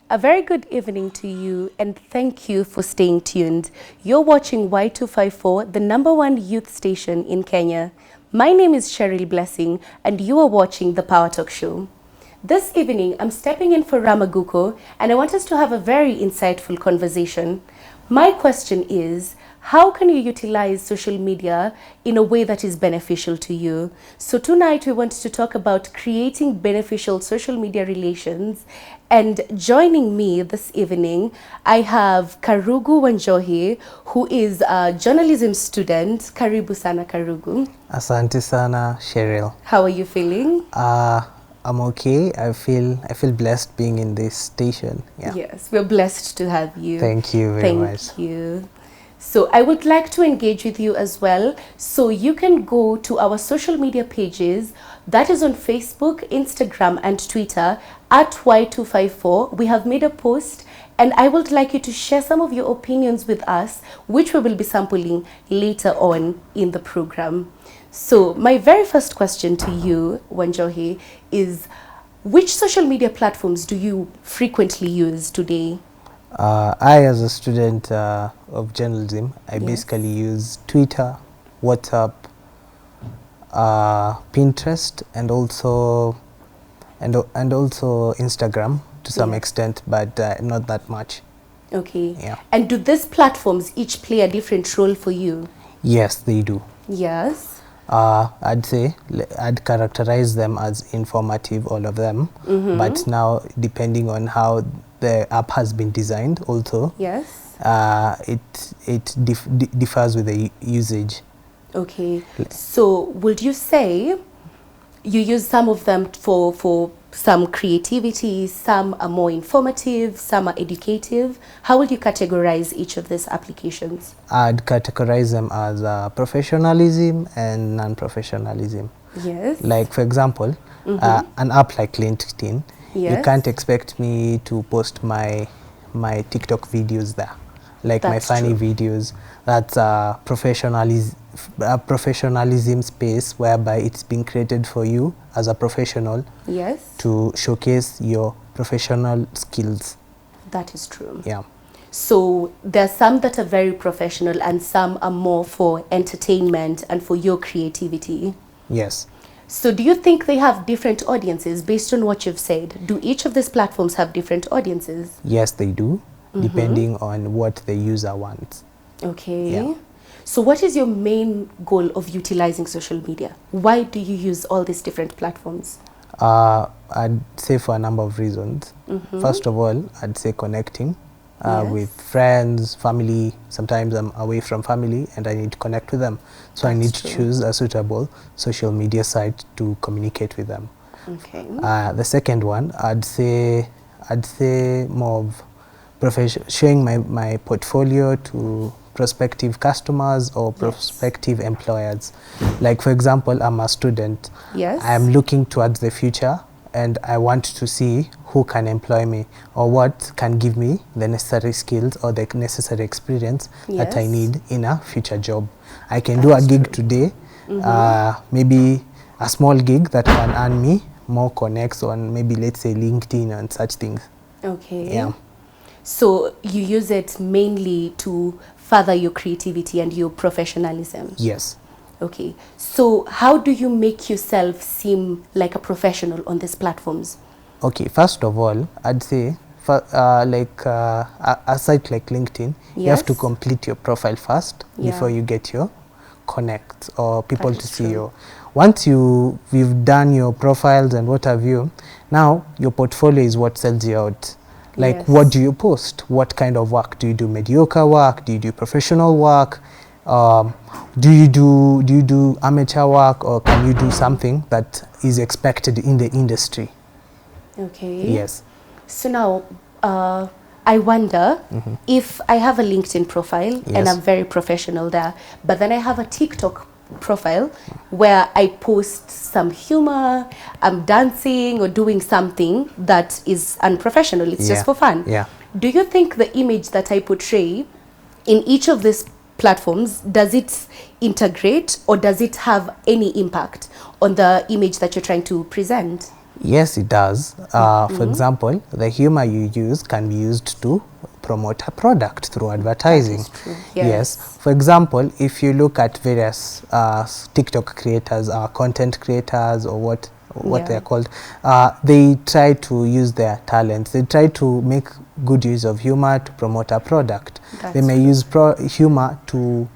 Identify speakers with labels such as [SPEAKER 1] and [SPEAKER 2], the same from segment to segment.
[SPEAKER 1] A very good evening to you, and thank you for staying tuned. You're watching Y254, the #1 youth station in Kenya. My name is Cheryl Blessing, and you are watching the Power Talk Show. This evening, I'm stepping in for Ramaguko, and I want us to have a very insightful conversation. My question is, how can you utilize social media in a way that is beneficial to you? So tonight we want to talk about creating beneficial social media relations. And joining me this evening, I have Karugu Wanjohi, who is a journalism student. Karibu sana, Karugu.
[SPEAKER 2] Asante sana, Cheryl.
[SPEAKER 1] How are you feeling?
[SPEAKER 2] I'm okay. I feel blessed being in this station. Yeah.
[SPEAKER 1] Yes, we're blessed to have you.
[SPEAKER 2] Thank you very much.
[SPEAKER 1] Thank you. So I would like to engage with you as well. So you can go to our social media pages. That is on Facebook, Instagram, and Twitter at Y254. We have made a post, and I would like you to share some of your opinions with us, which we will be sampling later on in the program. So my very first question to you, Wanjohi, is which social media platforms do you frequently use today?
[SPEAKER 2] I, as a student of journalism, I basically use Twitter, WhatsApp, Pinterest, and also Instagram to some extent, but not that much.
[SPEAKER 1] Okay.
[SPEAKER 2] Yeah.
[SPEAKER 1] And do these platforms each play a different role for you?
[SPEAKER 2] Yes, they do.
[SPEAKER 1] Yes.
[SPEAKER 2] I'd characterize them as informative, all of them. But now, depending on how the app has been designed, also,
[SPEAKER 1] yes,
[SPEAKER 2] it differs with the usage.
[SPEAKER 1] Okay. So, would you say you use some of them for some creativity, some are more informative, some are educative? How would you categorize each of these applications?
[SPEAKER 2] I'd categorize them as professionalism and non-professionalism.
[SPEAKER 1] Yes.
[SPEAKER 2] Like, for example, an app like LinkedIn, you can't expect me to post my TikTok videos there. Like my funny videos. That's a professionalism space whereby it's been created for you as a professional to showcase your professional skills.
[SPEAKER 1] That is true.
[SPEAKER 2] Yeah.
[SPEAKER 1] So there's some that are very professional and some are more for entertainment and for your creativity.
[SPEAKER 2] Yes.
[SPEAKER 1] So do you think they have different audiences based on what you've said? Do each of these platforms have different audiences?
[SPEAKER 2] Yes, they do, depending on what the user wants.
[SPEAKER 1] Okay.
[SPEAKER 2] Yeah.
[SPEAKER 1] So what is your main goal of utilizing social media? Why do you use all these different platforms?
[SPEAKER 2] I'd say for a number of reasons. First of all, I'd say connecting with friends, family. Sometimes I'm away from family and I need to connect with them. So I need to choose a suitable social media site to communicate with them.
[SPEAKER 1] Okay.
[SPEAKER 2] The second one, I'd say more of showing my portfolio to prospective customers or prospective employers. Like, for example, I'm a student.
[SPEAKER 1] Yes.
[SPEAKER 2] I'm looking towards the future and I want to see who can employ me or what can give me the necessary skills or the necessary experience that I need in a future job. I can do a gig today, maybe a small gig that can earn me more connects on maybe, let's say, LinkedIn and such things.
[SPEAKER 1] Okay.
[SPEAKER 2] Yeah.
[SPEAKER 1] So you use it mainly to further your creativity and your professionalism?
[SPEAKER 2] Yes.
[SPEAKER 1] Okay. So how do you make yourself seem like a professional on these platforms?
[SPEAKER 2] Okay, first of all, I'd say a site like LinkedIn, you have to complete your profile first before you get your connect or people to see you. Once you've done your profiles and what have you, now your portfolio is what sells you out. Like, what do you post? What kind of work? Do you do mediocre work? Do you do professional work? Do you do amateur work, or can you do something that is expected in the industry?
[SPEAKER 1] Okay.
[SPEAKER 2] Yes.
[SPEAKER 1] So now, I wonder if I have a LinkedIn profile and I'm very professional there, but then I have a TikTok profile where I post some humor, I'm dancing or doing something that is unprofessional, it's just for fun.
[SPEAKER 2] Yeah.
[SPEAKER 1] Do you think the image that I portray in each of these platforms, does it integrate or does it have any impact on the image that you're trying to present?
[SPEAKER 2] Yes, it does. For example, the humor you use can be used to promote a product through advertising.
[SPEAKER 1] That is true.
[SPEAKER 2] Yes. For example, if you look at various TikTok creators, content creators, or what they're called, they try to use their talents. They try to make good use of humor to promote a product. They may use humor to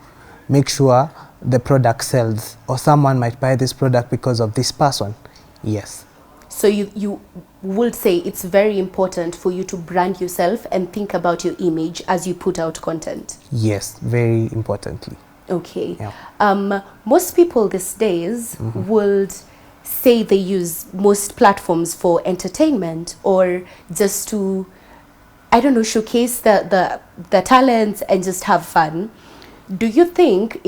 [SPEAKER 2] make sure the product sells, or someone might buy this product because of this person. Yes.
[SPEAKER 1] So you would say it's very important for you to brand yourself and think about your image as you put out content?
[SPEAKER 2] Yes, very importantly.
[SPEAKER 1] Okay.
[SPEAKER 2] Yeah.
[SPEAKER 1] Most people these days would say they use most platforms for entertainment, or just to, I don't know, showcase the talents and just have fun. Do you think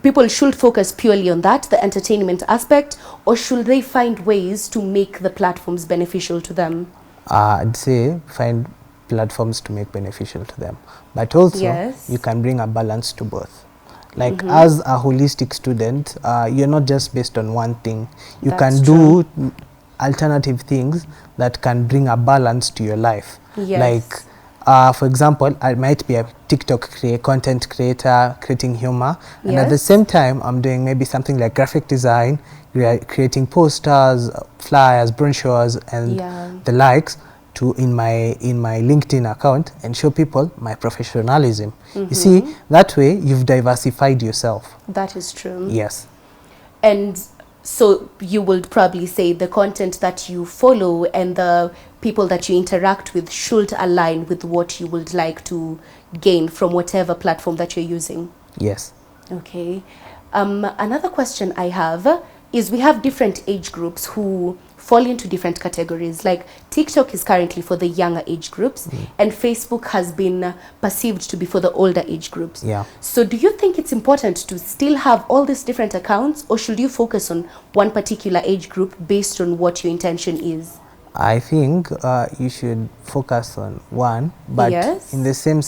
[SPEAKER 1] people should focus purely on that, the entertainment aspect, or should they find ways to make the platforms beneficial to them?
[SPEAKER 2] I'd say find platforms to make beneficial to them, but also you can bring a balance to both. Like as a holistic student, you're not just based on one thing. You can do alternative things that can bring a balance to your life. Like for example, I might be a TikTok content creator creating humor, and at the same time I'm doing maybe something like graphic design, creating posters, flyers, brochures, and the likes to in my LinkedIn account, and show people my professionalism. You see, that way you've diversified yourself.
[SPEAKER 1] That is true.
[SPEAKER 2] Yes.
[SPEAKER 1] And so you would probably say the content that you follow and the people that you interact with should align with what you would like to gain from whatever platform that you're using.
[SPEAKER 2] Yes.
[SPEAKER 1] Okay. Another question I have is, we have different age groups who fall into different categories. Like TikTok is currently for the younger age groups, and Facebook has been perceived to be for the older age groups.
[SPEAKER 2] Yeah.
[SPEAKER 1] So do you think it's important to still have all these different accounts, or should you focus on one particular age group based on what your intention is?
[SPEAKER 2] I think you should focus on one, but in the same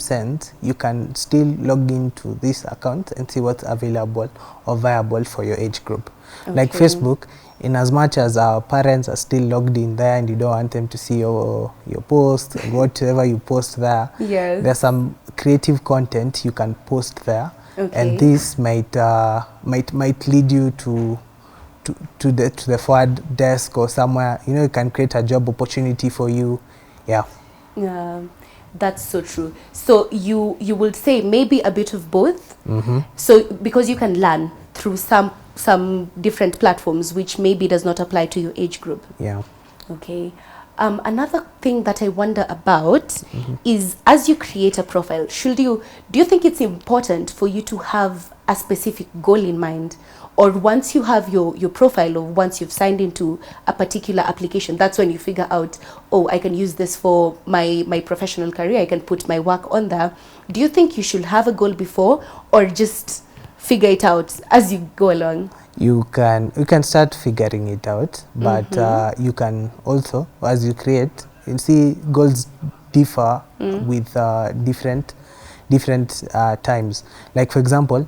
[SPEAKER 2] sense, you can still log into this account and see what's available or viable for your age group. Like Facebook, in as much as our parents are still logged in there and you don't want them to see your post and whatever you post there, there's some creative content you can post there, and this might lead you to the forward desk or somewhere. You know, you can create a job opportunity for you. Yeah.
[SPEAKER 1] That's so true. So you would say maybe a bit of both. So because you can learn through some different platforms, which maybe does not apply to your age group.
[SPEAKER 2] Yeah.
[SPEAKER 1] Okay. Another thing that I wonder about is, as you create a profile, do you think it's important for you to have a specific goal in mind? Or once you have your profile, or once you've signed into a particular application, that's when you figure out, oh, I can use this for my professional career, I can put my work on there. Do you think you should have a goal before, or just figure it out as you go along?
[SPEAKER 2] You can start figuring it out, but you can also, as you create, you see goals differ with different times. Like for example,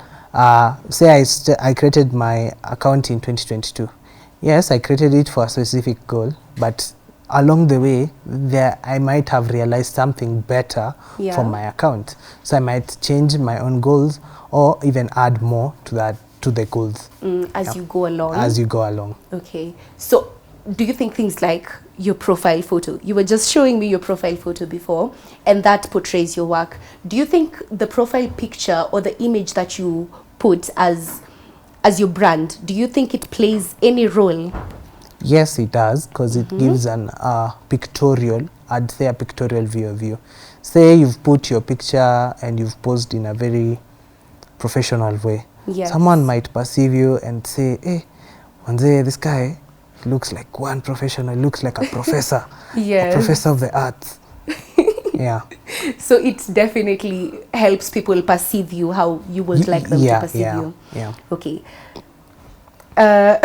[SPEAKER 2] say I created my account in 2022. Yes, I created it for a specific goal, but along the way I might have realized something better for my account. So I might change my own goals, or even add more to the goals.
[SPEAKER 1] As you go along?
[SPEAKER 2] As you go along.
[SPEAKER 1] Okay. So do you think things like your profile photo, you were just showing me your profile photo before, and that portrays your work. Do you think the profile picture or the image that you put as your brand, do you think it plays any role?
[SPEAKER 2] Yes, it does, because it gives an pictorial, I'd say a pictorial view of you. Say you've put your picture and you've posed in a very professional way. Someone might perceive you and say, hey, Manze, this guy looks like one professional, looks like a professor, a professor of the arts. Yeah.
[SPEAKER 1] So it definitely helps people perceive you how you would like them to perceive you.
[SPEAKER 2] Yeah.
[SPEAKER 1] Okay. Uh,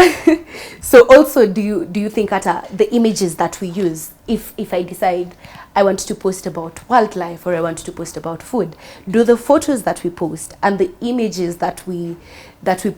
[SPEAKER 1] so also, do you think that the images that we use, if I decide I want to post about wildlife or I want to post about food, do the photos that we post and the images that we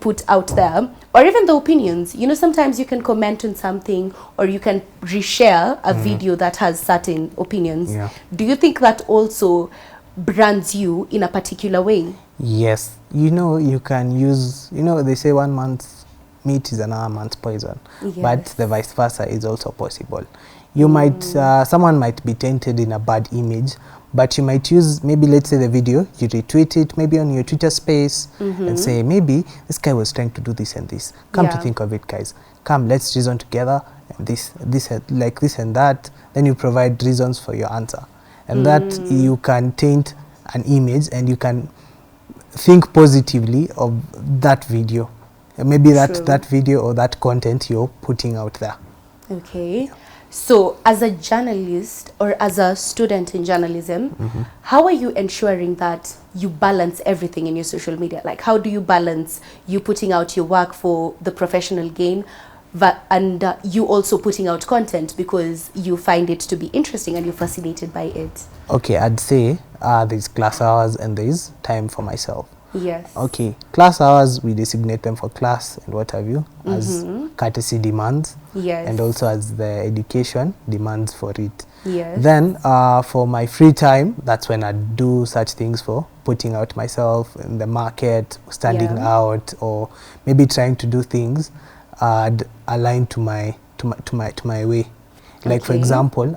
[SPEAKER 1] put out there, or even the opinions, you know, sometimes you can comment on something or you can reshare a video that has certain opinions.
[SPEAKER 2] Yeah.
[SPEAKER 1] Do you think that also brands you in a particular way?
[SPEAKER 2] Yes, you know, you can use, you know, they say 1 month's meat is another man's poison,
[SPEAKER 1] Yes.
[SPEAKER 2] but the vice versa is also possible. You might, someone might be tainted in a bad image, but you might use, maybe let's say the video, you retweet it maybe on your Twitter space and say, maybe this guy was trying to do this and this. Come to think of it, guys, come, let's reason together, and this, like this and that. Then you provide reasons for your answer. And that you can taint an image and you can think positively of that video. Maybe that video or that content you're putting out there.
[SPEAKER 1] Okay. So as a journalist or as a student in journalism, how are you ensuring that you balance everything in your social media? Like, how do you balance you putting out your work for the professional gain and you also putting out content because you find it to be interesting and you're fascinated by it? Okay,
[SPEAKER 2] I'd say there's class hours and there's time for myself.
[SPEAKER 1] Yes.
[SPEAKER 2] Okay, class hours, we designate them for class and what have you, as courtesy demands.
[SPEAKER 1] Yes.
[SPEAKER 2] And also as the education demands for it.
[SPEAKER 1] Yes.
[SPEAKER 2] Then for my free time, that's when I do such things for putting out myself in the market, standing out, or maybe trying to do things aligned to my way. Like for example,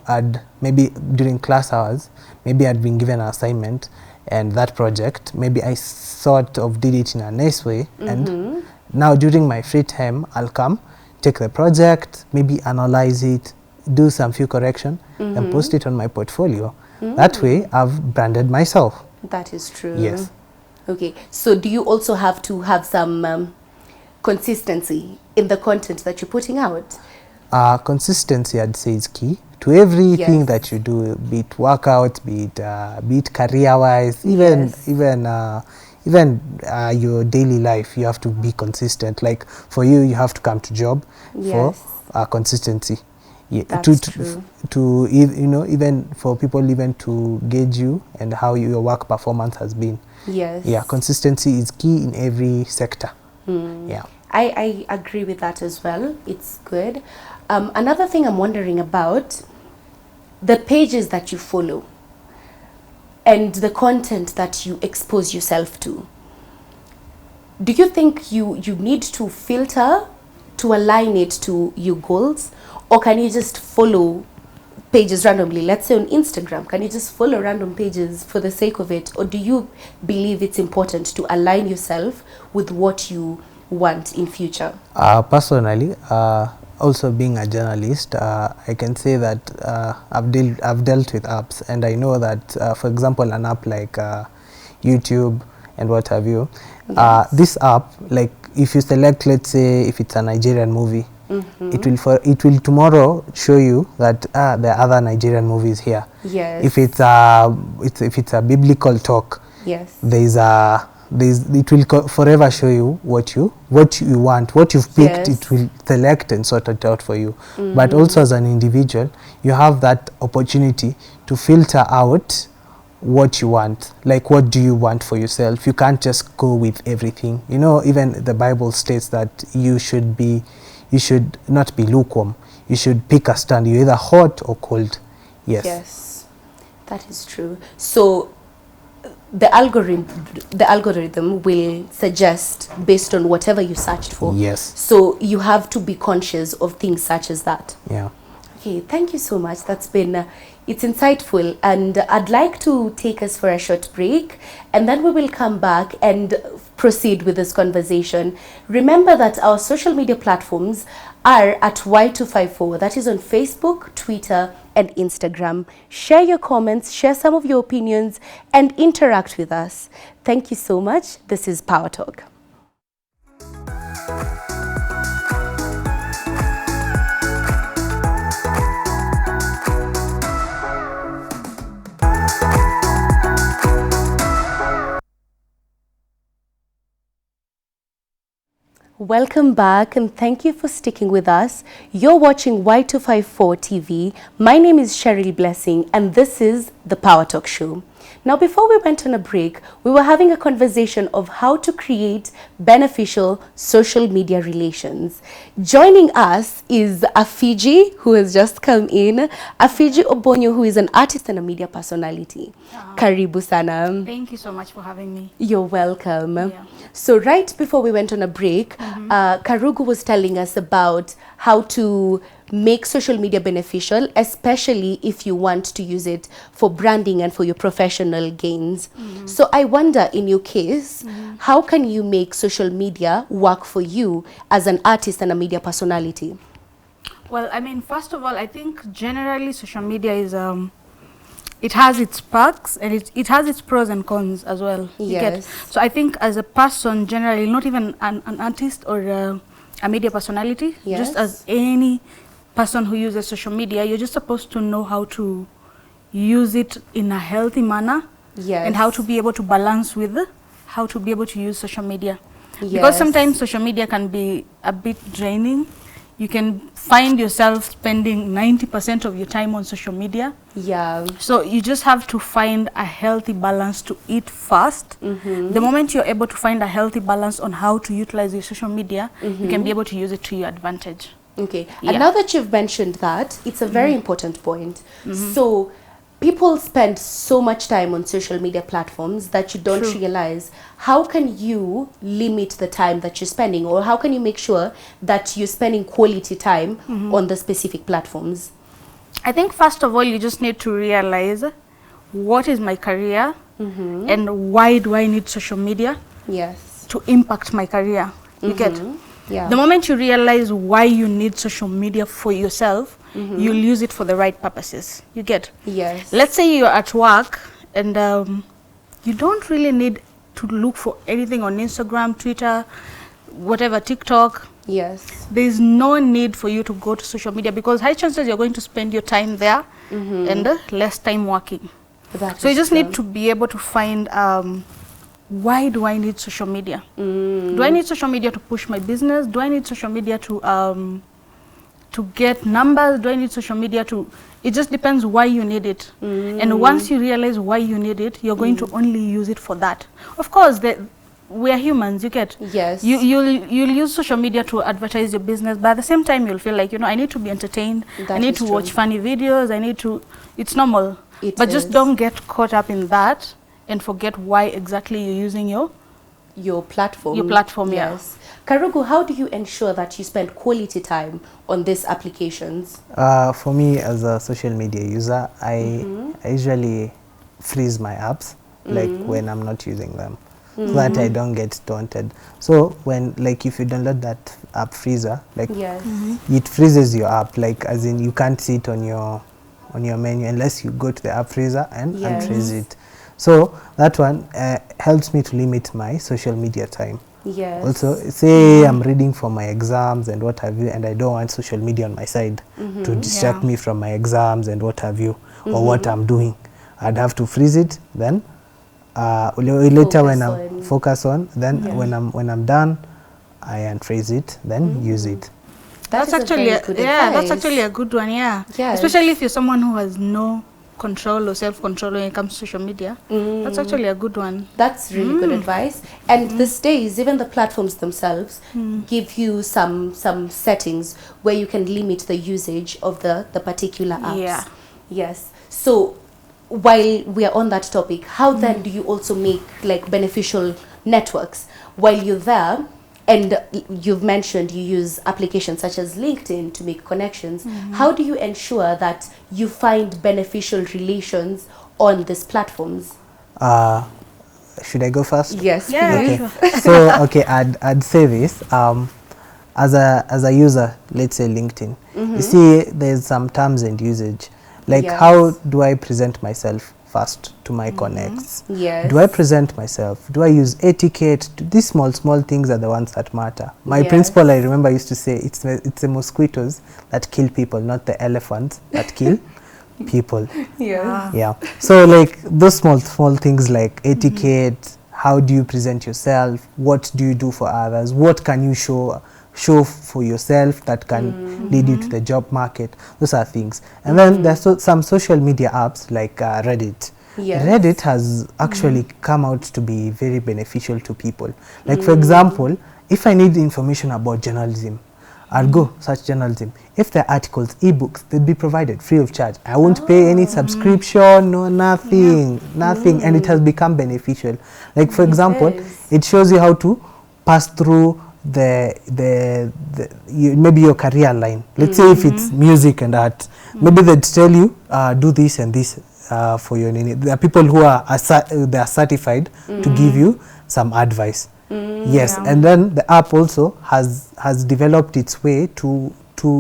[SPEAKER 2] maybe during class hours, maybe I'd been given an assignment, and that project, maybe I sort of did it in a nice way, and now during my free time, I'll come, take the project, maybe analyze it, do some few correction, and post it on my portfolio. That way, I've branded myself.
[SPEAKER 1] That is true.
[SPEAKER 2] Yes.
[SPEAKER 1] Okay, so do you also have to have some consistency in the content that you're putting out?
[SPEAKER 2] Consistency, I'd say, is key to everything that you do, be it workout, be it career-wise, even your daily life. You have to be consistent. Like for you, you have to come to job for consistency. Yeah,
[SPEAKER 1] That's true.
[SPEAKER 2] To you know, even for people even to gauge you and how your work performance has been.
[SPEAKER 1] Yes.
[SPEAKER 2] Yeah, consistency is key in every sector. Yeah.
[SPEAKER 1] I agree with that as well. It's good. Another thing I'm wondering about, the pages that you follow and the content that you expose yourself to. Do you think you need to filter to align it to your goals, or can you just follow pages randomly? Let's say on Instagram, can you just follow random pages for the sake of it, or do you believe it's important to align yourself with what you want in future?
[SPEAKER 2] Personally, also being a journalist, I can say that I've dealt with apps, and I know that for example, an app like YouTube and what have you, this app, like if you select, let's say if it's a Nigerian movie, it will tomorrow show you that there are other Nigerian movies here.
[SPEAKER 1] Yes.
[SPEAKER 2] If it's a biblical talk,
[SPEAKER 1] yes,
[SPEAKER 2] it will forever show you what you want, what you've picked. It will select and sort it out for you. But also as an individual, you have that opportunity to filter out what you want. Like, what do you want for yourself? You can't just go with everything. You know, even the Bible states that you should not be lukewarm. You should pick a stand. You're either hot or cold. Yes.
[SPEAKER 1] Yes, that is true. So the algorithm will suggest based on whatever you searched for.
[SPEAKER 2] Yes.
[SPEAKER 1] So you have to be conscious of things such as that.
[SPEAKER 2] Yeah.
[SPEAKER 1] Okay, thank you so much. That's been it's insightful, and I'd like to take us for a short break, and then we will come back and proceed with this conversation. Remember that our social media platforms are at Y254. That is on Facebook, Twitter, and Instagram. Share your comments, share some of your opinions, and interact with us. Thank you so much. This is Power Talk. Welcome back and thank you for sticking with us. You're watching Y254 TV. My name is Cheryl Blessing and this is the Power Talk Show. Now, before we went on a break, we were having a conversation of how to create beneficial social media relations. Joining us is Afiji, who has just come in. Afiji Obonyo, who is an artist and a media personality. Karibu sana.
[SPEAKER 3] Thank you so much for having me.
[SPEAKER 1] You're welcome.
[SPEAKER 3] Yeah.
[SPEAKER 1] So right before we went on a break, Karugu was telling us about how to make social media beneficial, especially if you want to use it for branding and for your professional gains. So I wonder, in your case, how can you make social media work for you as an artist and a media personality?
[SPEAKER 3] Well, I mean, first of all, I think generally social media is it has its perks and it has its pros and cons as well. You get? So I think as a person generally, not even an artist or a media personality, just as any person who uses social media, you're just supposed to know how to use it in a healthy manner and how to be able to balance with how to be able to use social media. Because sometimes social media can be a bit draining. You can find yourself spending 90% of your time on social media. So you just have to find a healthy balance to it first. The moment you're able to find a healthy balance on how to utilize your social media, you can be able to use it to your advantage.
[SPEAKER 1] Okay, and now that you've mentioned that, it's a very important point. So people spend so much time on social media platforms that you don't realize. How can you limit the time that you're spending, or how can you make sure that you're spending quality time on the specific platforms?
[SPEAKER 3] I think first of all, you just need to realize what is my career and why do I need social media to impact my career. You get? The moment you realize why you need social media for yourself, you'll use it for the right purposes. You get? Let's say you're at work and you don't really need to look for anything on Instagram, Twitter, whatever, TikTok. There's no need for you to go to social media because high chances you're going to spend your time there and less time working. So you just need to be able to find why do I need social media? Do I need social media to push my business? Do I need social media to get numbers? Do I need social media to... It just depends why you need it. And once you realize why you need it, you're going to only use it for that. Of course, we are humans, you get? You'll use social media to advertise your business, but at the same time, you'll feel like, you know, I need to be entertained. I need to watch funny videos. I need to... It's normal. But just don't get caught up in that and forget why exactly you're using your platform.
[SPEAKER 1] Karugu, how do you ensure that you spend quality time on these applications?
[SPEAKER 2] For me, as a social media user, I usually freeze my apps, like when I'm not using them, so that I don't get daunted. So when, like, if you download that app freezer, like, it freezes your app, like, as in you can't see it on your menu unless you go to the app freezer and unfreeze it. So that one helps me to limit my social media time. Also, say I'm reading for my exams and what have you, and I don't want social media on my side to distract me from my exams and what have you, or what I'm doing. I'd have to freeze it, then later when I'm focused on, then when I'm done, I unfreeze it, then use it.
[SPEAKER 3] That's actually that's actually a good one, especially if you're someone who has no control or self-control when it comes to social media. That's actually a good one.
[SPEAKER 1] That's really good advice. And these days, even the platforms themselves give you some settings where you can limit the usage of the particular apps. So while we are on that topic, how then do you also make like beneficial networks while you're there? And you've mentioned you use applications such as LinkedIn to make connections. How do you ensure that you find beneficial relations on these platforms?
[SPEAKER 2] Should I go first?
[SPEAKER 1] Yes.
[SPEAKER 2] Okay. So I'd say this. As a user, let's say LinkedIn, you see there's some terms and usage. Like how do I present myself first to my connects? Do I present myself? Do I use etiquette? These small things are the ones that matter. My principal, I remember, used to say it's the mosquitoes that kill people, not the elephants that kill people. So like those small things like etiquette, how do you present yourself, what do you do for others, what can you show for yourself that can lead you to the job market. Those are things. And then there's some social media apps like Reddit. Yes. Reddit has actually come out to be very beneficial to people. Like for example, if I need information about journalism, I'll go search journalism. If there are articles, ebooks, they'll be provided free of charge. I won't pay any subscription, no, nothing, nothing, and it has become beneficial. Like for example, it shows you how to pass through maybe your career line. Let's say if it's music and art, maybe they'd tell you do this and this for your. There are people who are they are certified to give you some advice. Yes, and then the app also has developed its way to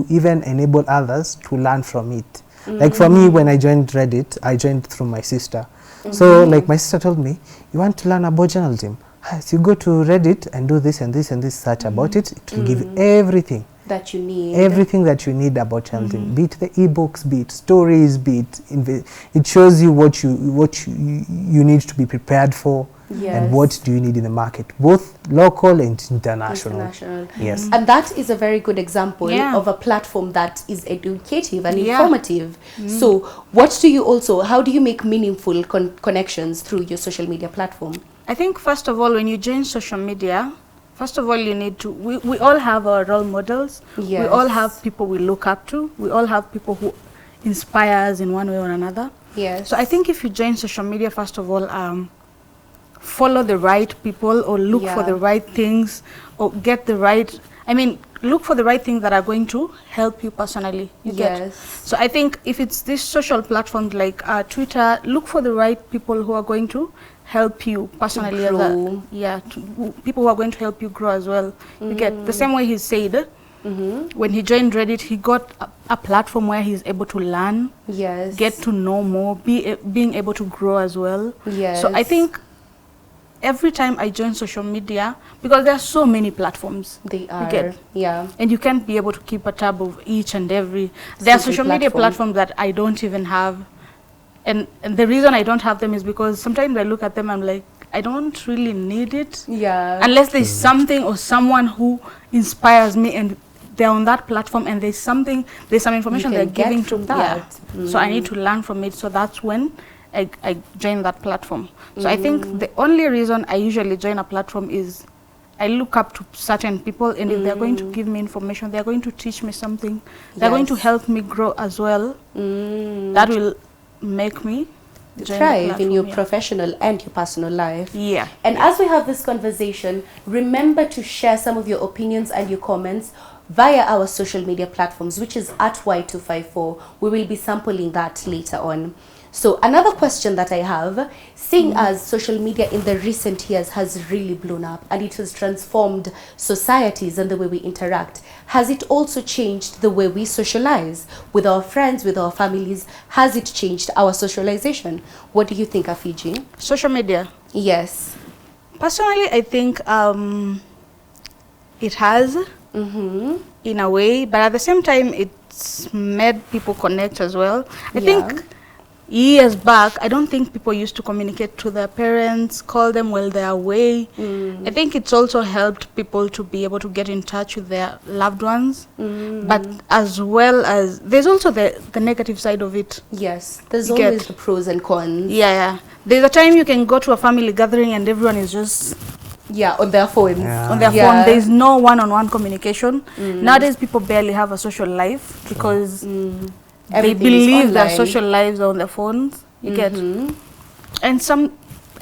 [SPEAKER 2] even enable others to learn from it. Like for me, when I joined Reddit, I joined through my sister. So like my sister told me, you want to learn about journalism? So you go to Reddit and do this and this and this search about it. It will give you everything
[SPEAKER 1] that you need.
[SPEAKER 2] Everything that you need about journalism, be it the ebooks, be it stories, be it it shows you what you need to be prepared for. Yes. And what do you need in the market, both local and international. Yes.
[SPEAKER 1] And that is a very good example of a platform that is educative and informative. So what do you how do you make meaningful connections through your social media platform?
[SPEAKER 3] I think first of all, when you join social media, first of all, you need to, we all have our role models. Yes. We all have people we look up to. We all have people who inspire us in one way or another.
[SPEAKER 1] Yes.
[SPEAKER 3] So I think if you join social media, first of all, follow the right people or look for the right things or get the right, look for the right things that are going to help you personally. You get? So I think if it's these social platforms like Twitter, look for the right people who are going to help you personally. People who are going to help you grow as well. You get? The same way he said, when he joined Reddit, he got a platform where he's able to learn, get to know more, being able to grow as well. So I think every time I join social media, because there are so many platforms.
[SPEAKER 1] They are,
[SPEAKER 3] and you can't be able to keep a tab of each and every. There are social media platforms that I don't even have, and the reason I don't have them is because sometimes I look at them, I'm like, I don't really need it. Unless there's something or someone who inspires me, and they're on that platform, and there's some information they're giving to that. So I need to learn from it. So that's when I join that platform. So I think the only reason I usually join a platform is I look up to certain people, and if they're going to give me information, they're going to teach me something, they're going to help me grow as well. That will make me
[SPEAKER 1] thrive in your professional and your personal life. And as we have this conversation, remember to share some of your opinions and your comments via our social media platforms, which is at Y254. We will be sampling that later on. So another question that I have, seeing as social media in the recent years has really blown up and it has transformed societies and the way we interact, has it also changed the way we socialize with our friends, with our families? Has it changed our socialization? What do you think, Afiji?
[SPEAKER 3] Social media?
[SPEAKER 1] Yes.
[SPEAKER 3] Personally, I think it has in a way, but at the same time, it's made people connect as well. I think years back, I don't think people used to communicate to their parents, call them while they're away. I think it's also helped people to be able to get in touch with their loved ones. But as well as, there's also the negative side of it.
[SPEAKER 1] Yes, there's always the pros and cons.
[SPEAKER 3] There's a time you can go to a family gathering and everyone is just
[SPEAKER 1] on their phones.
[SPEAKER 3] On their phone. There's no one-on-one communication. Nowadays, people barely have a social life because they believe their social lives are on their phones. You get? And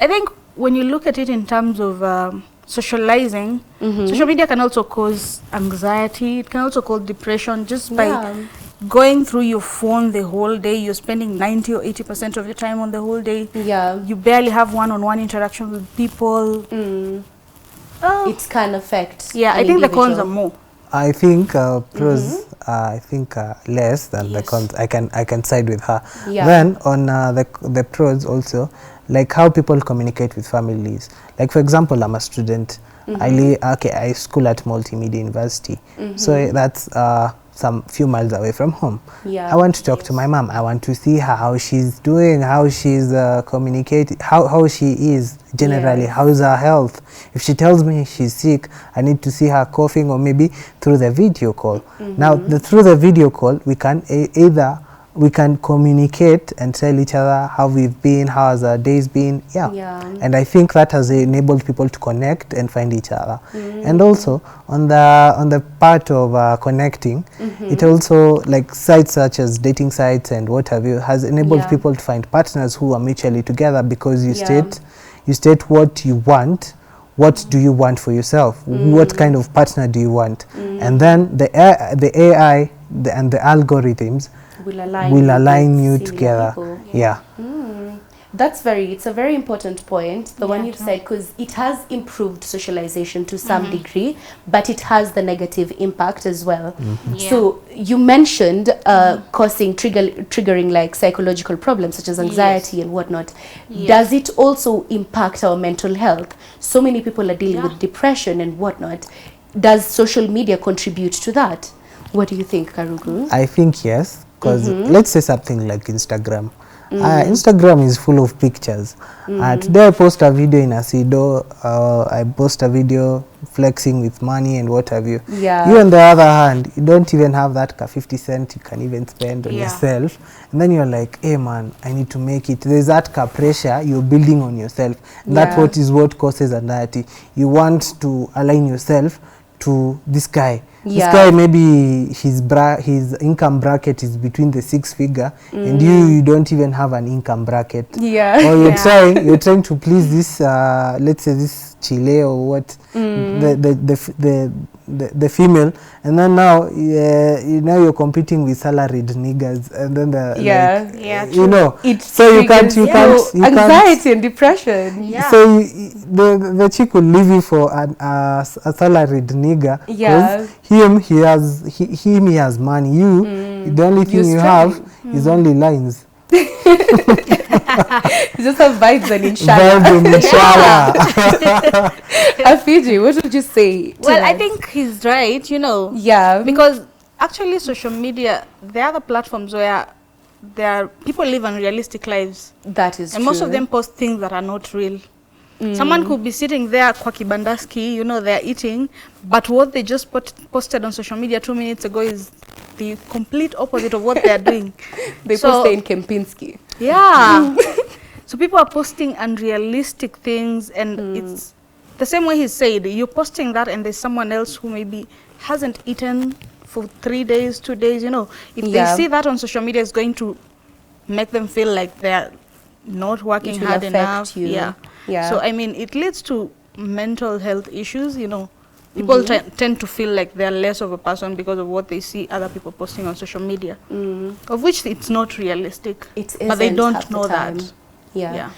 [SPEAKER 3] I think when you look at it in terms of socializing, social media can also cause anxiety. It can also cause depression just by going through your phone the whole day. You're spending 90 or 80% of your time on the whole day. You barely have one-on-one interaction with people.
[SPEAKER 1] It can affect.
[SPEAKER 3] I think the cons are more.
[SPEAKER 2] I think pros. I think less than the cons. I can side with her. Then on the pros also, like how people communicate with families. Like for example, I'm a student. I school at Multimedia University. So that's some few miles away from home. I want to talk to my mom. I want to see her, how she's doing, how she's communicating, how she is generally, how is her health. If she tells me she's sick, I need to see her coughing, or maybe through the video call. Now, through the video call, we can either we can communicate and tell each other how we've been, how has our days been. And I think that has enabled people to connect and find each other. And also on the part of connecting, it also, like sites such as dating sites and what have you, has enabled people to find partners who are mutually together, because you state what you want. What do you want for yourself? What kind of partner do you want? And then the AI and the algorithms will align you together.
[SPEAKER 1] It's a very important point, the one you said, because it has improved socialization to some degree, but it has the negative impact as well. So you mentioned triggering like psychological problems such as anxiety and whatnot. Does it also impact our mental health? So many people are dealing with depression and whatnot. Does social media contribute to that? What do you think, Karugu?
[SPEAKER 2] I think yes, because let's say something like Instagram. Instagram is full of pictures. Today I post a video in Asido, I post a video flexing with money and what have you. You on the other hand, you don't even have that 50 cent you can even spend on yourself. And then you're like, hey man, I need to make it. There's that pressure you're building on yourself. And that is what causes anxiety. You want to align yourself to this guy. This guy, maybe his income bracket is between the 6-figure, and you don't even have an income bracket. Or you're trying to please this, let's say this Chile or what, the female, and then now you're competing with salaried niggas, and then so you can't
[SPEAKER 1] anxiety and depression.
[SPEAKER 2] So the chick will leave you for a salaried nigga, because he has money. The only thing you have is only lines.
[SPEAKER 1] You just have vibes and inshallah. Afiji, what would you say?
[SPEAKER 3] Well, I think he's right, because actually social media, there are the platforms where people live unrealistic lives.
[SPEAKER 1] That is
[SPEAKER 3] true. And most of them post things that are not real. Someone could be sitting there kwa kibandaski, they're eating, but what they just posted on social media 2 minutes ago is the complete opposite of what they're doing.
[SPEAKER 1] They posted in Kempinski.
[SPEAKER 3] So people are posting unrealistic things, and it's the same way he said, you're posting that and there's someone else who maybe hasn't eaten for 3 days, 2 days, if they see that on social media, it's going to make them feel like they're not working hard enough. So I mean, it leads to mental health issues. People tend to feel like they're less of a person because of what they see other people posting on social media, of which it's not realistic. But they don't know that.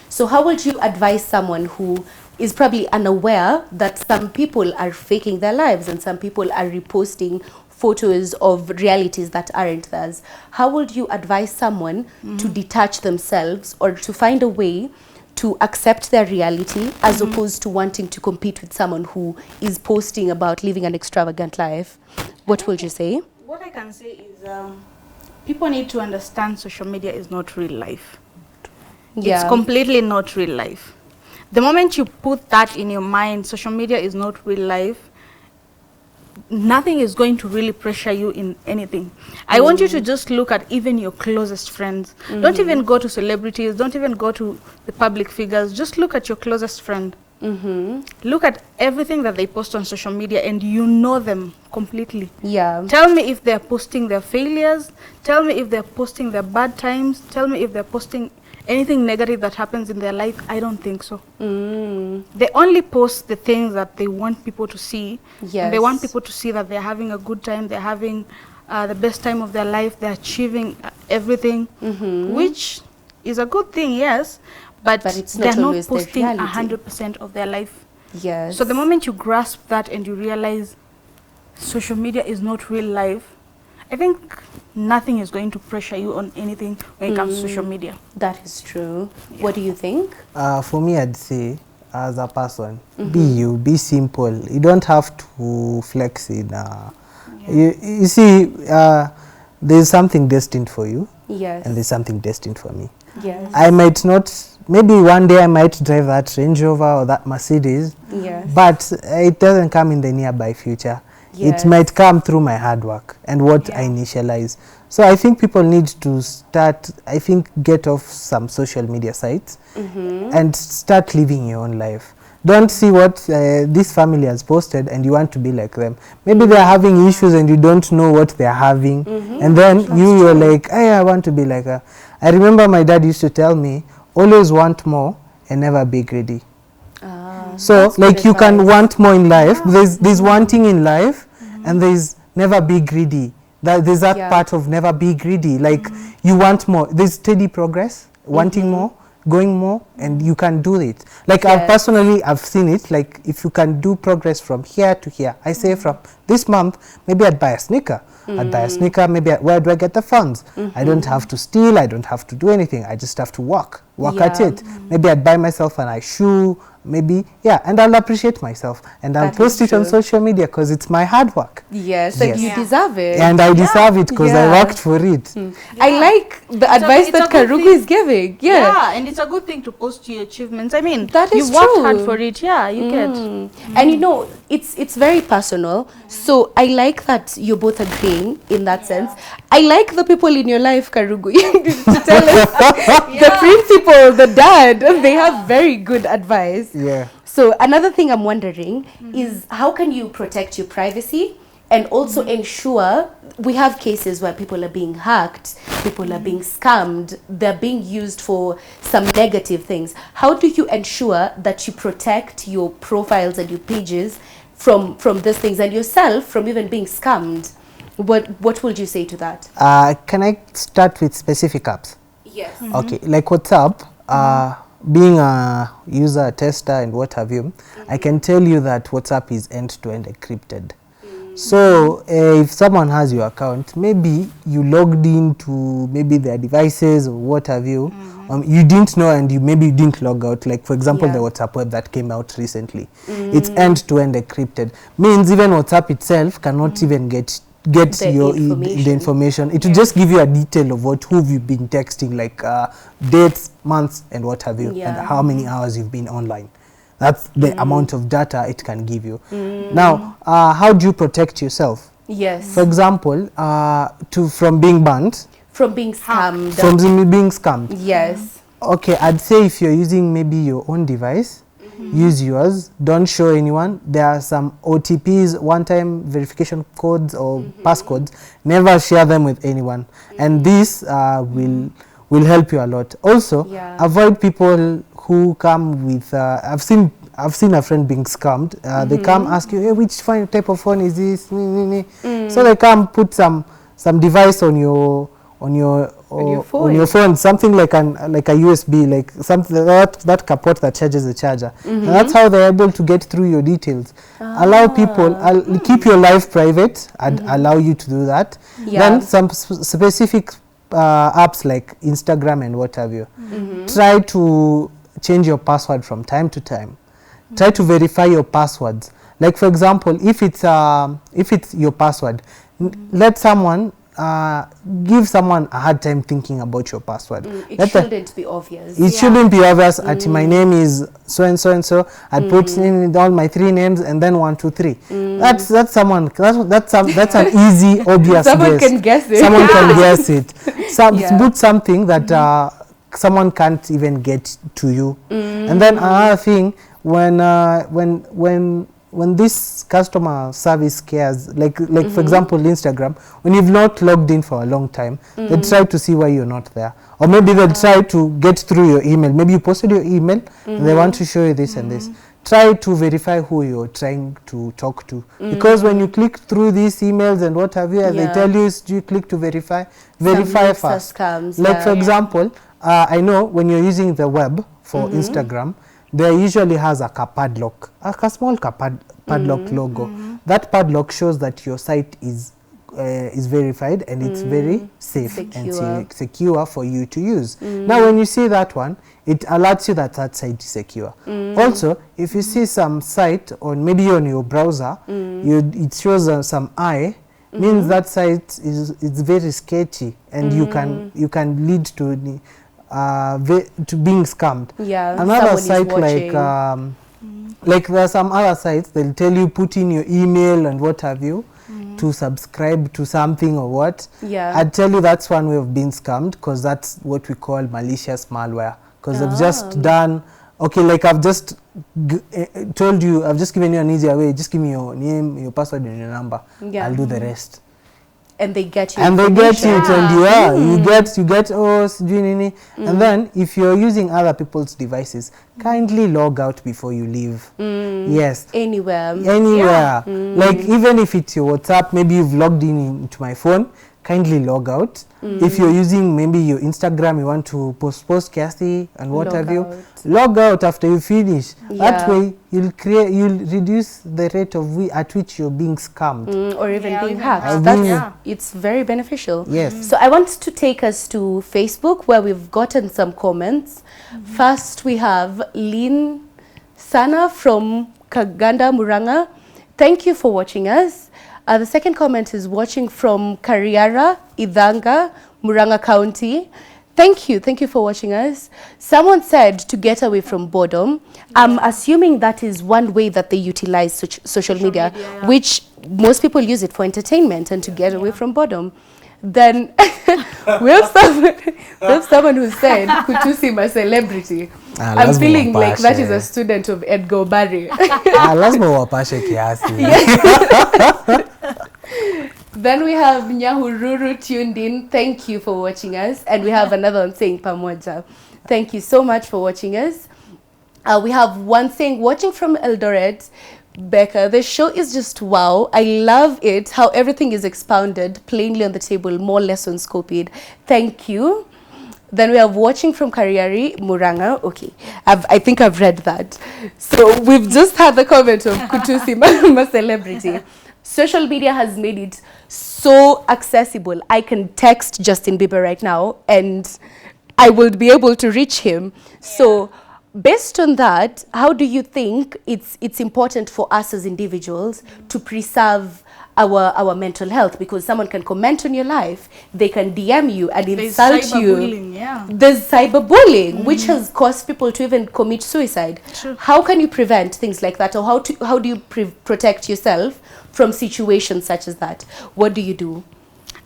[SPEAKER 1] So how would you advise someone who is probably unaware that some people are faking their lives and some people are reposting photos of realities that aren't theirs? How would you advise someone to detach themselves or to find a way to accept their reality as opposed to wanting to compete with someone who is posting about living an extravagant life? What would you say?
[SPEAKER 3] What I can say is people need to understand social media is not real life. It's completely not real life. The moment you put that in your mind, social media is not real life, nothing is going to really pressure you in anything. I want you to just look at even your closest friends. Don't even go to celebrities, don't even go to the public figures, just look at your closest friend. Look at everything that they post on social media and you know them completely. Tell me if they're posting their failures, tell me if they're posting their bad times, tell me if they're posting anything negative that happens in their life. I don't think so. They only post the things that they want people to see. And they want people to see that they're having a good time, they're having the best time of their life, they're achieving everything, which is a good thing, yes, but they're not posting 100% of their life. So the moment you grasp that and you realize social media is not real life, I think nothing is going to pressure you on anything when it comes to social media.
[SPEAKER 1] That is true. What do you think?
[SPEAKER 2] For me, I'd say, as a person, be you, be simple. You don't have to flex in You see, there's something destined for you.
[SPEAKER 1] Yes.
[SPEAKER 2] And there's something destined for me.
[SPEAKER 1] Yes.
[SPEAKER 2] I might not, maybe one day I might drive that Range Rover or that Mercedes.
[SPEAKER 1] Yes.
[SPEAKER 2] But it doesn't come in the nearby future.
[SPEAKER 1] Yes.
[SPEAKER 2] It might come through my hard work and what I initialize. So I think people need to start, I think, get off some social media sites and start living your own life. Don't see what this family has posted and you want to be like them. Maybe they're having issues and you don't know what they're having. And then you're like, hey, I want to be like her. I remember my dad used to tell me, always want more and never be greedy. So like you can want more in life. There's wanting in life and there's never be greedy. There's that part of never be greedy. Like you want more. There's steady progress, wanting more, going more, and you can do it. Like I've seen it. Like if you can do progress from here to here, I say from this month, maybe I'd buy a sneaker. I'd buy a sneaker, maybe where do I get the funds? I don't have to steal, I don't have to do anything. I just have to work at it. Maybe I'd buy myself a nice shoe, maybe, and I'll appreciate myself. And I'll post it on social media because it's my hard work.
[SPEAKER 1] Yes, and you deserve it.
[SPEAKER 2] And I deserve it because I worked for it.
[SPEAKER 1] I like the advice that Karugu is giving.
[SPEAKER 3] Yeah, and it's a good thing to post your achievements. I mean,
[SPEAKER 1] that is
[SPEAKER 3] you worked hard for it. Yeah, you get.
[SPEAKER 1] And you know, it's very personal. So I like that you're both agreeing in that sense. I like the people in your life, Karugu, to tell us the principal, the dad, they have very good advice.
[SPEAKER 2] Yeah.
[SPEAKER 1] So another thing I'm wondering is how can you protect your privacy and also ensure we have cases where people are being hacked, people are being scammed, they're being used for some negative things. How do you ensure that you protect your profiles and your pages from these things and yourself from even being scammed? What would you say to that?
[SPEAKER 2] Can I start with specific apps?
[SPEAKER 1] Yes.
[SPEAKER 2] Okay, like WhatsApp, being a user, tester, and what have you, I can tell you that WhatsApp is end-to-end encrypted. So if someone has your account, maybe you logged into maybe their devices or what have you, you didn't know and you didn't log out. Like for example, the WhatsApp web that came out recently, it's end-to-end encrypted. Means even WhatsApp itself cannot even get the information. It will just give you a detail of who you've been texting, like dates, months, and what have you, and how many hours you've been online. That's the amount of data it can give you. Now, how do you protect yourself?
[SPEAKER 1] Yes.
[SPEAKER 2] For example, from being banned.
[SPEAKER 1] From being scammed.
[SPEAKER 2] From being scammed.
[SPEAKER 1] Yes.
[SPEAKER 2] Okay, I'd say if you're using maybe your own device, use yours. Don't show anyone. There are some OTPs, one-time verification codes or passcodes. Never share them with anyone. And this will help you a lot. Also, avoid people who come with, I've seen a friend being scammed. They come ask you, hey, which type of phone is this? So they come put some device on your phone, something like a USB, like something that kaput that charges the charger. And that's how they're able to get through your details. Allow people, keep your life private and allow you to do that. Then some specific apps like Instagram and what have you. Try to change your password from time to time. Try to verify your passwords. Like for example, if it's your password, let someone give someone a hard time thinking about your password.
[SPEAKER 1] It shouldn't be obvious.
[SPEAKER 2] It shouldn't be obvious. My name is so and so and so. I'd put in all my 3 names and then 1, 2, 3. That's an easy, obvious
[SPEAKER 1] Someone
[SPEAKER 2] guess.
[SPEAKER 1] Can guess it.
[SPEAKER 2] Someone can guess it. Put something that someone can't even get to you. And then another thing, when this customer service cares, like for example Instagram, when you've not logged in for a long time, they try to see why you're not there, or maybe they'll try to get through your email. Maybe you posted your email, and they want to show you this and this. Try to verify who you're trying to talk to, because when you click through these emails and what have you, they tell you you click to verify first.
[SPEAKER 1] Scams,
[SPEAKER 2] like for example, I know when you're using the web for Instagram, there usually has a padlock, a small padlock logo. That padlock shows that your site is verified and it's very safe and secure for you to use. Now when you see that one, it alerts you that site is secure. Also, if you see some site, or maybe on your browser, it shows some eye, means that site is very sketchy, and you can lead to being scammed.
[SPEAKER 1] Yeah,
[SPEAKER 2] another site like there are some other sites, they'll tell you put in your email and what have you to subscribe to something or what.
[SPEAKER 1] Yeah,
[SPEAKER 2] I'd tell you that's one way of being scammed, because that's what we call malicious malware, because they've just done, okay, like I've just told you, I've just given you an easier way, just give me your name, your password and your number. I'll do the rest.
[SPEAKER 1] And they get you.
[SPEAKER 2] And they get it, and you get nini. And then if you're using other people's devices, kindly log out before you leave. Yes.
[SPEAKER 1] Anywhere.
[SPEAKER 2] Like even if it's your WhatsApp, maybe you've logged in into my phone, kindly log out. If you're using maybe your Instagram, you want to post Cassie and what have you, log out after you finish. That way you'll reduce the rate at which you're being scammed
[SPEAKER 1] or even being hacked. It's very beneficial.
[SPEAKER 2] Yes.
[SPEAKER 1] So I want to take us to Facebook, where we've gotten some comments. First we have Lynn Sana from Kaganda, Muranga. Thank you for watching us. The second comment is watching from Kariara, Idhanga, Muranga County. Thank you for watching us. Someone said to get away from boredom. I'm assuming that is one way that they utilize social media, which most people use it for entertainment and to get away from boredom. Then we have someone who said, Kutusi my celebrity. I'm feeling like that is a student of Edgar Barry. Then we have Nyahururu tuned in. Thank you for watching us. And we have another one saying Pamoja. Thank you so much for watching us. We have one saying, watching from Eldoret. Becca, the show is just wow. I love it, how everything is expounded plainly on the table, more lessons copied. Thank you. Then we have watching from Kariari, Muranga. Okay, I think I've read that. So we've just had the comment of Kutusi, my celebrity. Social media has made it so accessible. I can text Justin Bieber right now and I will be able to reach him. So based on that, how do you think it's important for us as individuals to preserve our mental health? Because someone can comment on your life, they can DM you and insult you. There's cyberbullying, which has caused people to even commit suicide.
[SPEAKER 3] True.
[SPEAKER 1] How can you prevent things like that, or how do you protect yourself from situations such as that? What do you do?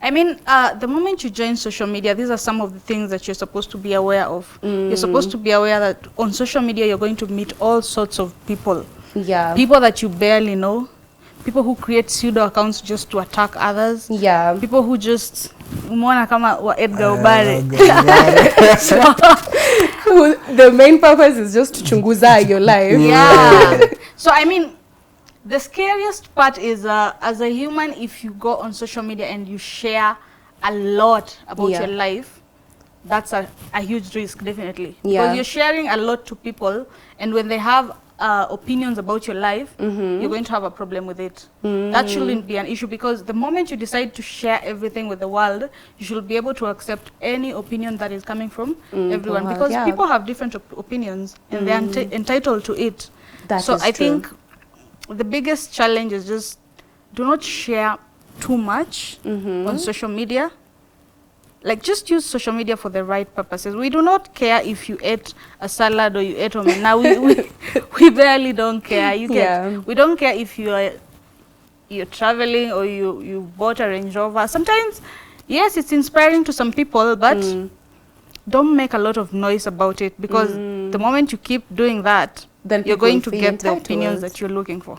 [SPEAKER 3] I mean, the moment you join social media, these are some of the things that you're supposed to be aware of. You're supposed to be aware that on social media, you're going to meet all sorts of people.
[SPEAKER 1] Yeah.
[SPEAKER 3] People that you barely know. People who create pseudo accounts just to attack others.
[SPEAKER 1] Yeah. People
[SPEAKER 3] who just umeona kama wa Edgar Obare.
[SPEAKER 1] The main purpose is just to chunguza your life.
[SPEAKER 3] Yeah. So I mean, the scariest part is as a human, if you go on social media and you share a lot about your life, that's a huge risk, definitely. Because you're sharing a lot to people, and when they have opinions about your life, you're going to have a problem with it. That shouldn't be an issue, because the moment you decide to share everything with the world, you should be able to accept any opinion that is coming from everyone, because people have different opinions and they're entitled to it. So I think the biggest challenge is just do not share too much on social media. Like, just use social media for the right purposes. We do not care if you ate a salad or you ate omena. We barely don't care. We don't care if you're traveling or you bought a Range Rover. Sometimes, yes, it's inspiring to some people, but don't make a lot of noise about it, because the moment you keep doing that, then you're going to get the opinions that you're looking for.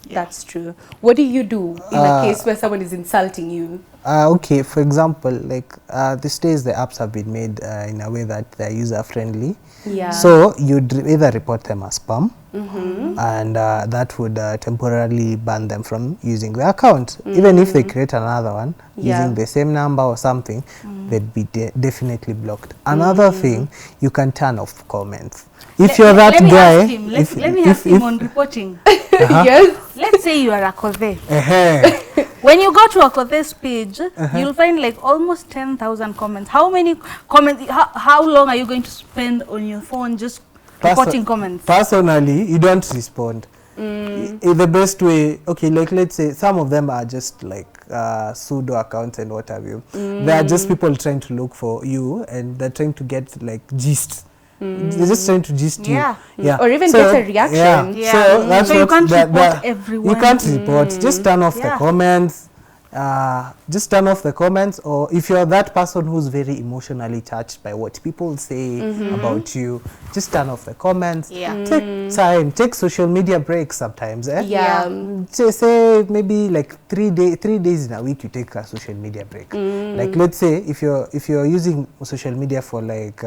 [SPEAKER 1] That's true. What do you do in a case where someone is insulting you?
[SPEAKER 2] Okay, for example, like these days the apps have been made in a way that they're user friendly.
[SPEAKER 1] Yeah.
[SPEAKER 2] So you'd either report them as spam, and that would temporarily ban them from using the account. Even if they create another one using the same number or something, they'd be definitely blocked. Another thing, you can turn off comments. If you're that guy,
[SPEAKER 3] let me ask him on reporting.
[SPEAKER 1] Yes.
[SPEAKER 3] Let's say you are a Kothe. When you go to a Kothe's page, you'll find like almost 10,000 comments. How many comments? How long are you going to spend on your phone just reporting comments?
[SPEAKER 2] Personally, you don't respond. The best way, okay, like let's say some of them are just like pseudo accounts and what have you. They are just people trying to look for you, and they're trying to get like gist. They're just trying to gist you. Yeah.
[SPEAKER 1] Or even get a reaction.
[SPEAKER 2] So that's
[SPEAKER 3] so you
[SPEAKER 2] what
[SPEAKER 3] can't report everyone.
[SPEAKER 2] You can't report. Just turn off the comments. Just turn off the comments, or if you're that person who's very emotionally touched by what people say about you, just turn off the comments. Take time, take social media breaks sometimes. Say maybe like 3 days in a week you take a social media break. Like let's say if you're using social media for like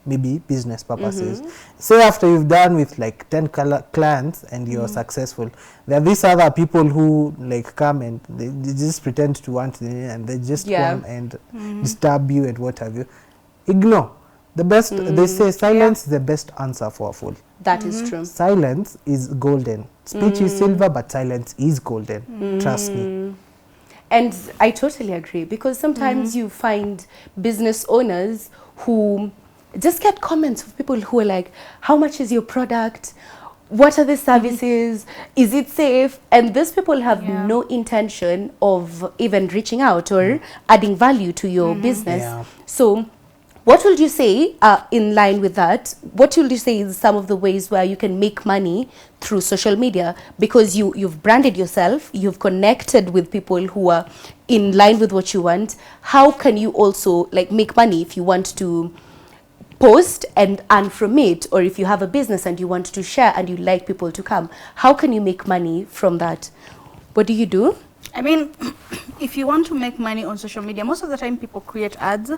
[SPEAKER 2] maybe business purposes, say after you've done with like 10 clients and you're successful, there are these other people who like come and they just pretend to want and they just come and disturb you and what have you. Ignore. The best, they say silence is the best answer for a fool.
[SPEAKER 1] That is true.
[SPEAKER 2] Silence is golden. Speech is silver, but silence is golden. Trust me.
[SPEAKER 1] And I totally agree, because sometimes you find business owners who just get comments of people who are like, how much is your product? What are the services? Is it safe? And these people have no intention of even reaching out or adding value to your business. So what would you say, in line with that, what would you say is some of the ways where you can make money through social media? Because you've branded yourself, you've connected with people who are in line with what you want. How can you also like make money if you want to post and earn from it, or if you have a business and you want to share and you like people to come? How can you make money from that? What do you do?
[SPEAKER 3] I mean, if you want to make money on social media, most of the time people create ads.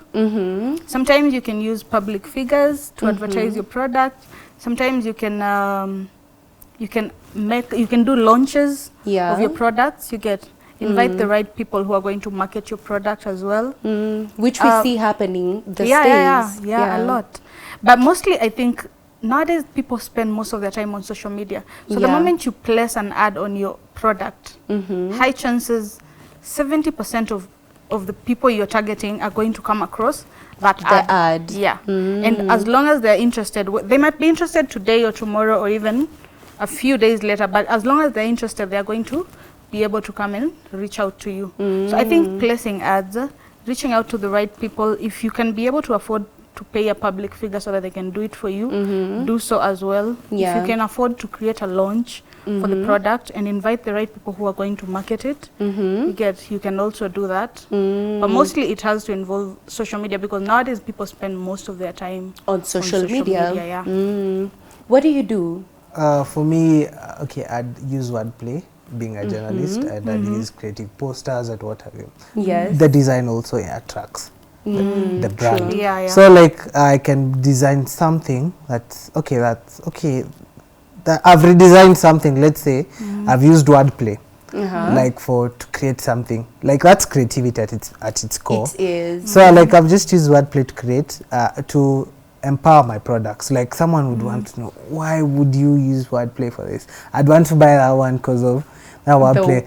[SPEAKER 3] Sometimes you can use public figures to advertise your product. Sometimes you can do launches of your products. You get invite the right people who are going to market your product as well.
[SPEAKER 1] Which we see happening these days.
[SPEAKER 3] Yeah, a lot. But mostly I think nowadays people spend most of their time on social media. So the moment you place an ad on your product, high chances 70% of the people you're targeting are going to come across that ad. And as long as they're interested, they might be interested today or tomorrow or even a few days later, but as long as they're interested, they're going to be able to come and reach out to you. So I think placing ads, reaching out to the right people, if you can be able to afford to pay a public figure so that they can do it for you, do so as well. If you can afford to create a launch for the product and invite the right people who are going to market it, you can also do that. But mostly it has to involve social media, because nowadays people spend most of their time
[SPEAKER 1] on social media. What do you do?
[SPEAKER 2] For me, okay, I'd use wordplay, being a journalist, and I'd use creative posters and what have you. The design also attracts the brand. So like I can design something that I've redesigned something. Let's say I've used wordplay, like to create something. Like that's creativity at its core.
[SPEAKER 1] It is.
[SPEAKER 2] So like I've just used wordplay to create to empower my products. Like someone would want to know, why would you use wordplay for this? I'd want to buy that one because of that wordplay.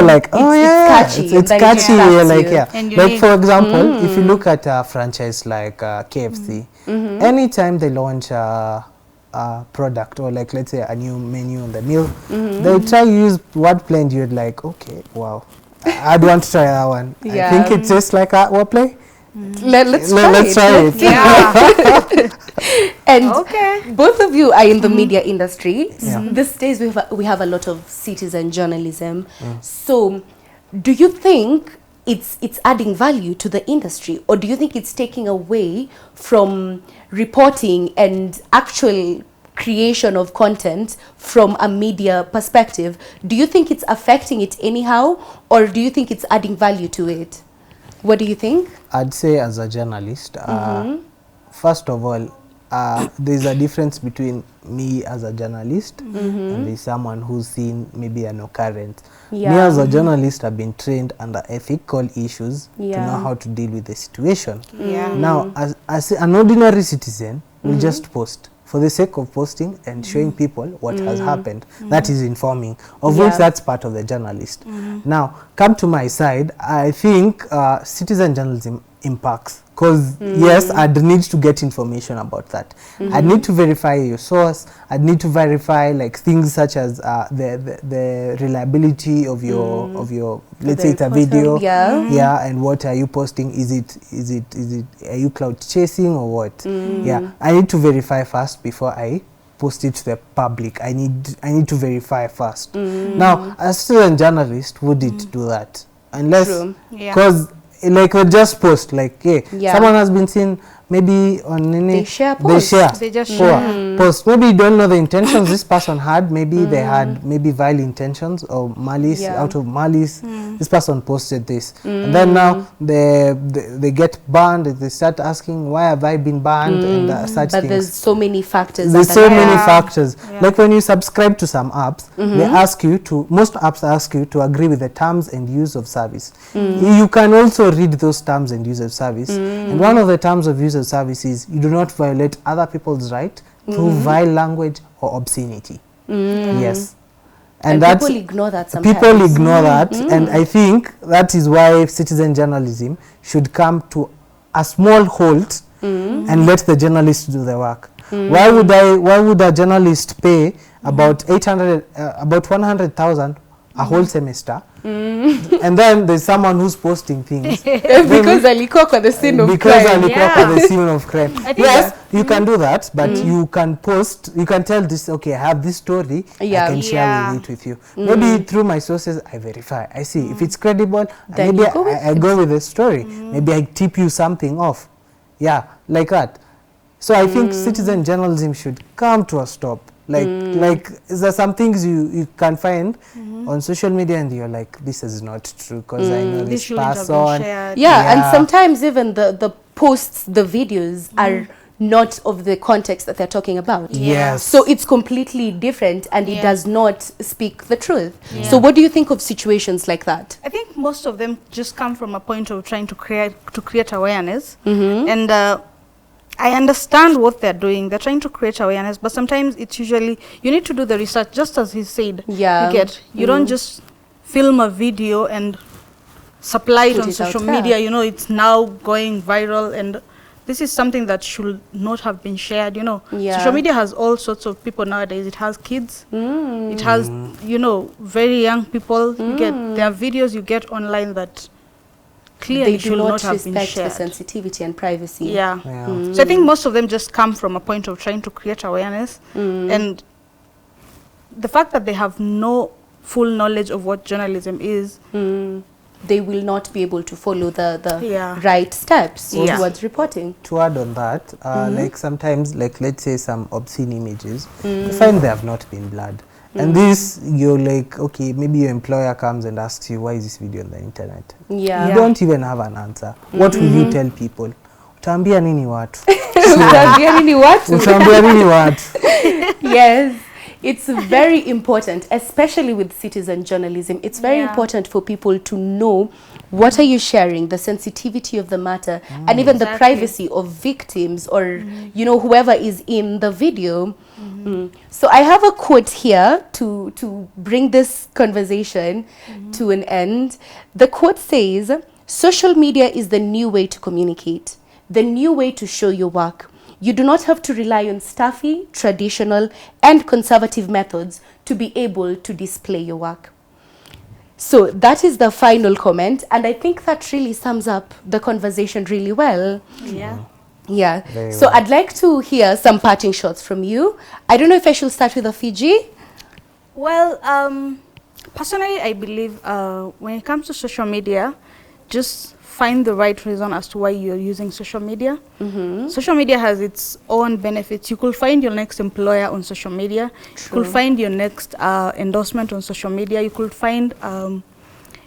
[SPEAKER 2] Like it's catchy. Like for example, if you look at a franchise like KFC, anytime they launch a product, or like let's say a new menu on the meal, they try to use wordplay, and you're like, okay, wow, I'd want to try that one. I think it's just like a wordplay.
[SPEAKER 1] Let's try it. And both of you are in the media industry. These days we have a lot of citizen journalism. So do you think it's adding value to the industry, or do you think it's taking away from reporting and actual creation of content from a media perspective? Do you think it's affecting it anyhow, or do you think it's adding value to it? What do you think?
[SPEAKER 2] I'd say as a journalist, first of all, there's a difference between me as a journalist and there's someone who's seen maybe an occurrence. Me as a journalist, I've been trained under ethical issues to know how to deal with the situation. Now, as an ordinary citizen, we'll just post for the sake of posting and showing people what has happened. That is informing, of which that's part of the journalist. Now, come to my side, I think citizen journalism impacts. Because yes, I'd need to get information about that. I'd need to verify your source. I'd need to verify like things such as the reliability of your let's say it's a video, and what are you posting? Is it are you cloud chasing or what? Yeah, I need to verify first before I post it to the public. I need to verify first. Now, as a student journalist, would it do that? Unless, because like we just post like, someone has been seen maybe on any, they just share post. Maybe you don't know the intentions this person had. Maybe they had maybe vile intentions or malice. Out of malice, this person posted this, and then now they get banned. They start asking, why have I been banned, and such
[SPEAKER 1] but
[SPEAKER 2] things.
[SPEAKER 1] There's so many factors.
[SPEAKER 2] There's so many factors. Like when you subscribe to some apps, they ask you to, most apps ask you to agree with the terms and use of service. You can also read those terms and use of service, and one of the terms of use of service is you do not violate other people's right through vile language or obscenity. Yes. And
[SPEAKER 1] people ignore that sometimes.
[SPEAKER 2] People ignore that, and I think that is why citizen journalism should come to a small halt and let the journalists do the work. Why would a journalist pay about 100,000 a whole semester, and then there's someone who's posting things
[SPEAKER 1] because alikuwa kwa the scene of crime.
[SPEAKER 2] The scene of crime. Yes, you can do that, but you can post, you can tell this, okay, I have this story, I can share with you. Maybe through my sources, I verify, I see if it's credible, then maybe I go with the story, maybe I tip you something off, like that. So I think citizen journalism should come to a stop. Like there are some things you can find on social media and you're like, this is not true because I know this person.
[SPEAKER 1] And sometimes even the posts, the videos are not of the context that they're talking about. So it's completely different and it does not speak the truth. So what do you think of situations like that?
[SPEAKER 3] I think most of them just come from a point of trying to create awareness. And I understand what they're doing. They're trying to create awareness, but sometimes it's usually, you need to do the research, just as he said. You don't just film a video and supply it on social media. You know, it's now going viral, and this is something that should not have been shared, you know. Social media has all sorts of people nowadays. It has kids. It has, you know, very young people. There are videos you get online that clearly
[SPEAKER 1] they do not respect the sensitivity and privacy.
[SPEAKER 3] So I think most of them just come from a point of trying to create awareness, and the fact that they have no full knowledge of what journalism is,
[SPEAKER 1] they will not be able to follow the right steps towards reporting.
[SPEAKER 2] To add on that, like sometimes, like let's say some obscene images, you find they have not been blurred. And this, you're like, okay, maybe your employer comes and asks you, why is this video on the internet? You don't even have an answer. What will you tell people? Utaambia nini watu?
[SPEAKER 1] Utaambia nini watu?
[SPEAKER 2] Utaambia nini watu?
[SPEAKER 1] Yes. It's very important, especially with citizen journalism. It's very important for people to know what are you sharing, the sensitivity of the matter, and even the privacy of victims or, you know, whoever is in the video. So I have a quote here to bring this conversation to an end. The quote says, "Social media is the new way to communicate, the new way to show your work. You do not have to rely on stuffy, traditional, and conservative methods to be able to display your work." So that is the final comment, and I think that really sums up the conversation really well. So I'd like to hear some parting shots from you. I don't know if I should start with a Fiji.
[SPEAKER 3] Well, personally, I believe when it comes to social media, just find the right reason as to why you're using social media. Social media has its own benefits. You could find your next employer on social media. You could find your next endorsement on social media. You could find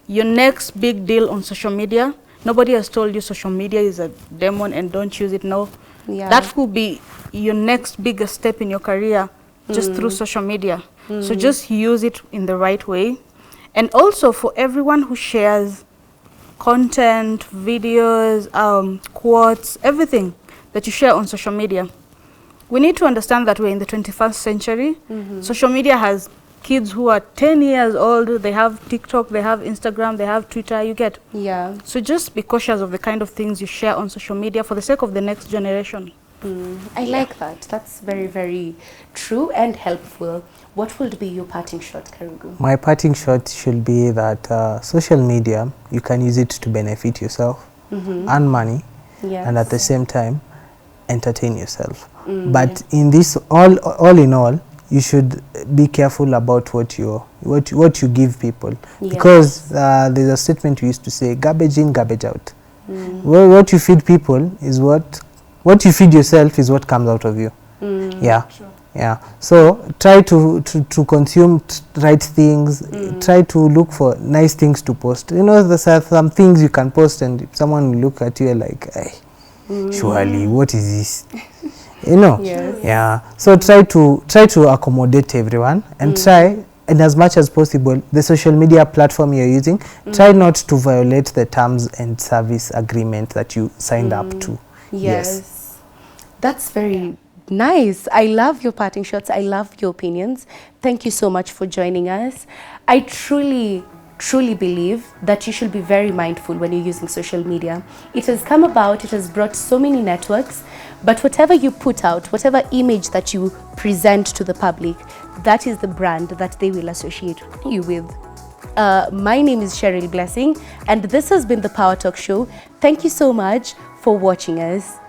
[SPEAKER 3] your next big deal on social media. Nobody has told you social media is a demon and don't use it. No. That could be your next biggest step in your career just through social media. So just use it in the right way. And also for everyone who shares content, videos, quotes, everything that you share on social media, we need to understand that we're in the 21st century. Social media has kids who are 10 years old, they have TikTok, they have Instagram, they have Twitter, you get?
[SPEAKER 1] Yeah.
[SPEAKER 3] So just be cautious of the kind of things you share on social media for the sake of the next generation.
[SPEAKER 1] I like that. That's very, very true and helpful. What would be your parting shot, Karigu?
[SPEAKER 2] My parting shot should be that social media, you can use it to benefit yourself, earn money, and at the same time, entertain yourself. But in this, all in all, you should be careful about what you give people, because there's a statement we used to say: garbage in, garbage out. What you feed people is what you feed yourself is what comes out of you. Yeah. Sure. Yeah, so try to consume right things, try to look for nice things to post. You know, there's some things you can post and someone will look at you like, hey, surely, what is this? You know? Yes. Yeah, so try to accommodate everyone and try, and as much as possible, the social media platform you're using, try not to violate the terms and service agreement that you signed up to.
[SPEAKER 1] Yes. That's very nice. I love your parting shots. I love your opinions. Thank you so much for joining us. I truly believe that you should be very mindful when you're using social media. It has come about, it has brought so many networks, but whatever you put out, whatever image that you present to the public, that is the brand that they will associate you with. My name is Cheryl Blessing, and this has been the Power Talk Show. Thank you so much for watching us.